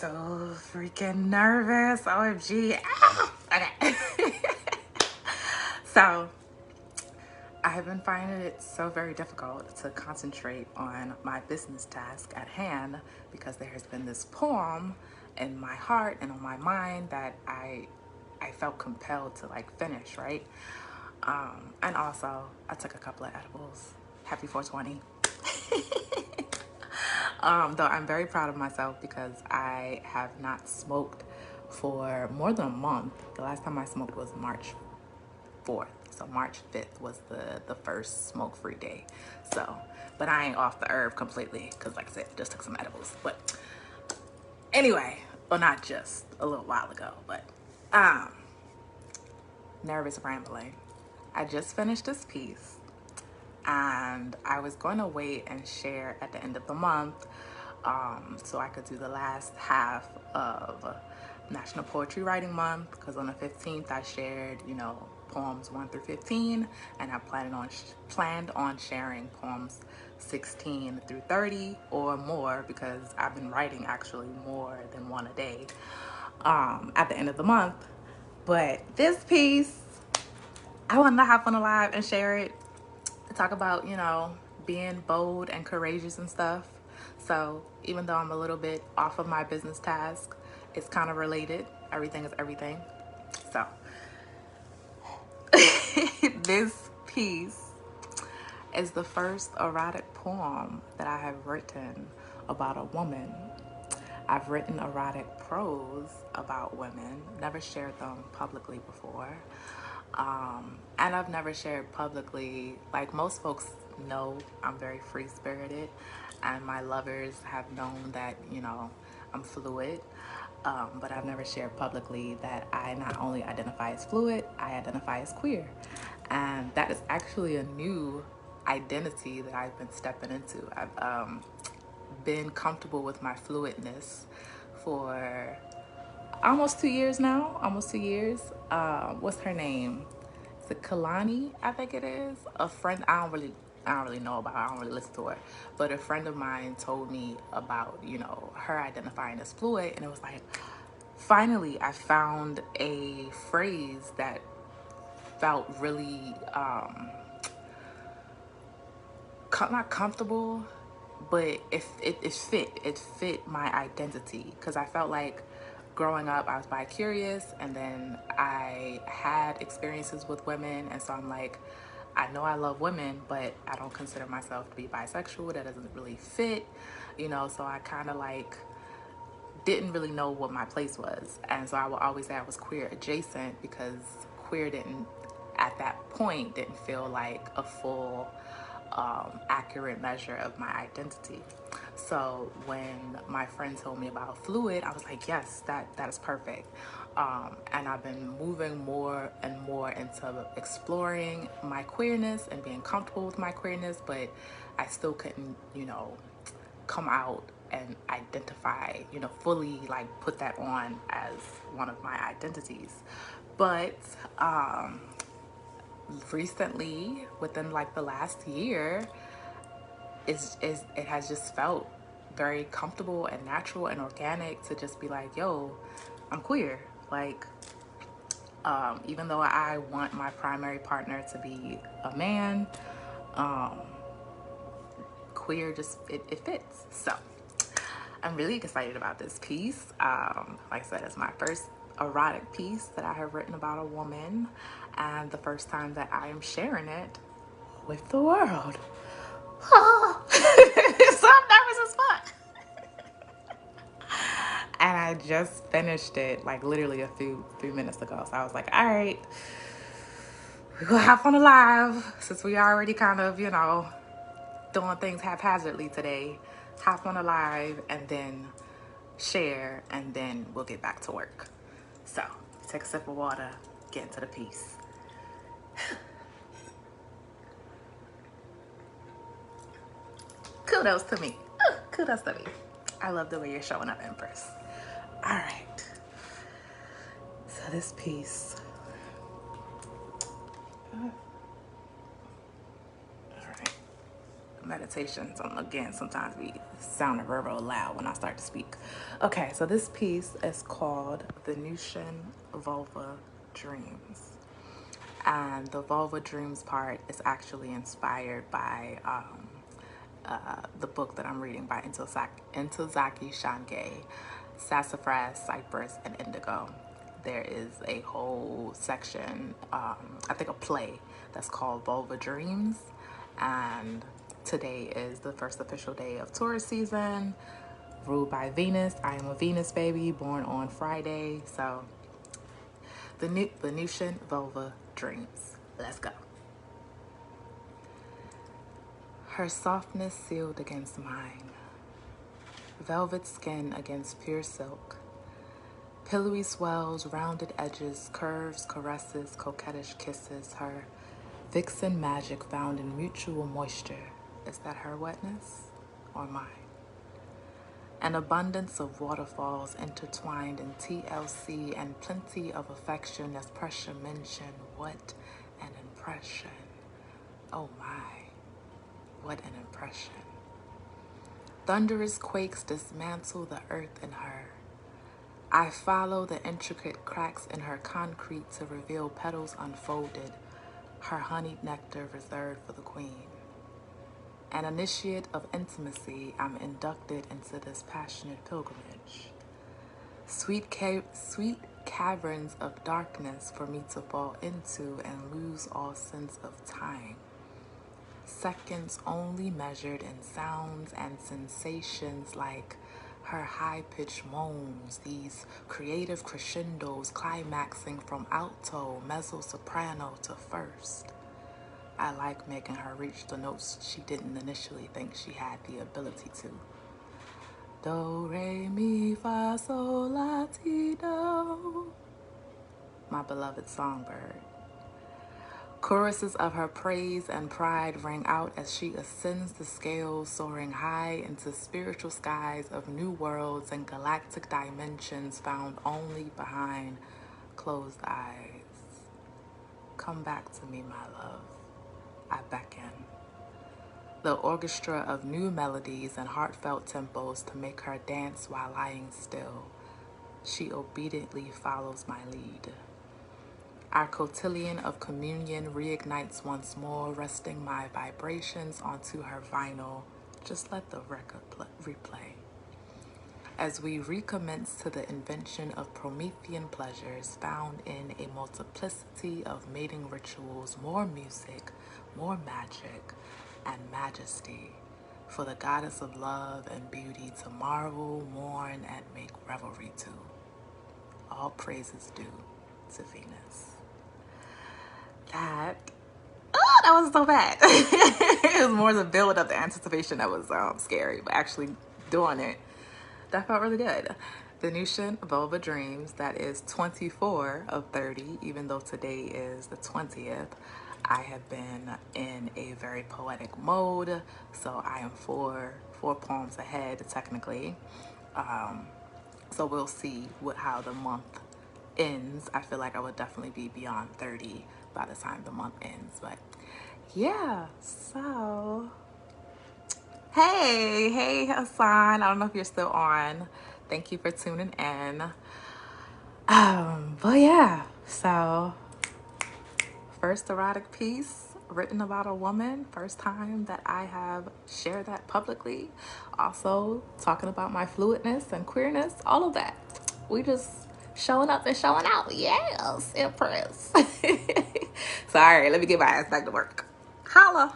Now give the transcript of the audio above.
so freaking nervous. OMG. Ah! Okay. So, I have been finding it so very difficult to concentrate on my business task at hand because there has been this poem in my heart and on my mind that I felt compelled to like finish, right? And also, I took a couple of edibles. Happy 420. Though I'm very proud of myself because I have not smoked for more than a month. The last time I smoked was March 4th. So March 5th was the first smoke-free day. So, but I ain't off the herb completely because like I said, just took some edibles. But anyway, well not just, a little while ago, but nervous rambling. I just finished this piece and I was going to wait and share at the end of the month so I could do the last half of National Poetry Writing Month, because on the 15th I shared, poems 1 through 15, and I planned on sharing poems 16 through 30 or more, because I've been writing actually more than one a day at the end of the month. But this piece, I wanted to hop on a live and share it, to talk about, being bold and courageous and stuff. So even though I'm a little bit off of my business task, it's kind of related. Everything is everything. So this piece is the first erotic poem that I have written about a woman. I've written erotic prose about women, never shared them publicly before. And I've never shared publicly, like most folks know, I'm very free-spirited, and my lovers have known that, I'm fluid. But I've never shared publicly that I not only identify as fluid, I identify as queer. And that is actually a new identity that I've been stepping into. I've been comfortable with my fluidness for almost 2 years now. Almost 2 years. What's her name? Is it Kalani? I think it is. A friend. I don't really know about her. I don't really listen to her. But a friend of mine told me about, her identifying as fluid, and it was like, finally, I found a phrase that felt really not comfortable, but it fit my identity, because I felt like growing up I was bi-curious, and then I had experiences with women, and so I'm like, I know I love women, but I don't consider myself to be bisexual. That doesn't really fit, so I kind of like didn't really know what my place was. And so I would always say I was queer adjacent, because queer at that point didn't feel like a full accurate measure of my identity. So when my friend told me about fluid, I was like, yes, that is perfect. And I've been moving more and more into exploring my queerness and being comfortable with my queerness, but I still couldn't, come out and identify, fully like put that on as one of my identities. But recently, within like the last year, it has just felt very comfortable and natural and organic to just be like, yo, I'm queer. Like, even though I want my primary partner to be a man, queer just it fits. So I'm really excited about this piece. Like I said, it's my first erotic piece that I have written about a woman, and the first time that I am sharing it with the world. So I'm nervous as fuck. And I just finished it like literally a few minutes ago. So I was like, all right, we're gonna hop on a live since we already kind of, doing things haphazardly today. Hop on a live and then share, and then we'll get back to work. So take a sip of water, get into the piece. Kudos to me. Kudos to me. I love the way you're showing up, Empress. All right. So this piece. All right. meditation. So again, sometimes we sound real loud when I start to speak. Okay, so this piece is called Venusian Vulva Dreams. And the vulva dreams part is actually inspired by the book that I'm reading by Intozaki Shange, Sassafras, Cypress, and Indigo. There is a whole section, I think a play, that's called Vulva Dreams. And today is the first official day of Taurus season, ruled by Venus. I am a Venus baby, born on Friday. So the Venusian Vulva Dreams. Let's go. Her softness sealed against mine, velvet skin against pure silk, pillowy swells, rounded edges, curves, caresses, coquettish kisses, her vixen magic found in mutual moisture. Is that her wetness or mine? An abundance of waterfalls intertwined in TLC and plenty of affection as pressure mention. What an impression. Oh my, what an impression. Thunderous quakes dismantle the earth in her. I follow the intricate cracks in her concrete to reveal petals unfolded, her honeyed nectar reserved for the queen. An initiate of intimacy, I'm inducted into this passionate pilgrimage. Sweet caverns of darkness for me to fall into and lose all sense of time. Seconds only measured in sounds and sensations like her high-pitched moans, these creative crescendos climaxing from alto, mezzo-soprano to first. I like making her reach the notes she didn't initially think she had the ability to. Do, re, mi, fa, sol, la, ti, do. My beloved songbird. Choruses of her praise and pride ring out as she ascends the scales, soaring high into spiritual skies of new worlds and galactic dimensions found only behind closed eyes. Come back to me, my love. I beckon. The orchestra of new melodies and heartfelt tempos to make her dance while lying still. She obediently follows my lead. Our cotillion of communion reignites once more, resting my vibrations onto her vinyl. Just let the record replay. As we recommence to the invention of Promethean pleasures found in a multiplicity of mating rituals, more music, more magic, and majesty, for the goddess of love and beauty to marvel, mourn, and make revelry to. All praises due to Venus. That was so bad. It was more the build up, the anticipation that was scary, but actually doing it, that felt really good. Venusian Vulva Dreams, that is 24 of 30, even though today is the 20th. I have been in a very poetic mode, so I am four poems ahead technically. So we'll see how the month ends. I feel like I would definitely be beyond 30 by the time the month ends, but yeah. So hey Hassan, I don't know if you're still on. Thank you for tuning in. But yeah, so first erotic piece written about a woman, first time that I have shared that publicly. Also talking about my fluidness and queerness, all of that. We just showing up and showing out. Yes, Empress. Sorry, let me get my ass back to work. Holla.